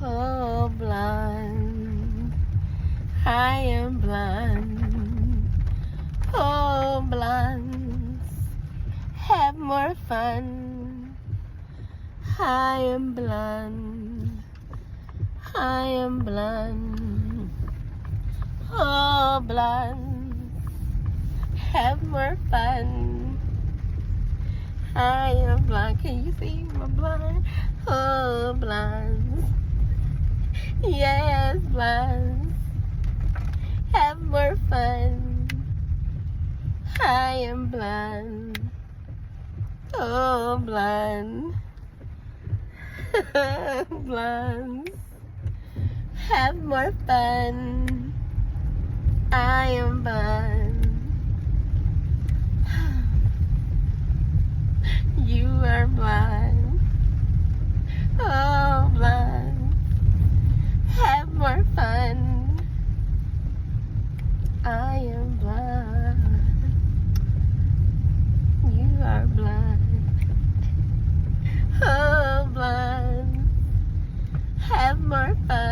Oh, blonde, I am blonde. Oh, blondes, have more fun. I am blonde, I am blonde. Oh, blondes, have more fun. I am blonde. Can you see my blonde? Oh, blondes. Yes, blondes. Have more fun. I am blonde. Oh, blonde. Blondes. Have more fun. I am blonde. You are blonde. Oh, blonde. Have more fun. I am blonde. You are blonde. Oh, blonde. Have more fun.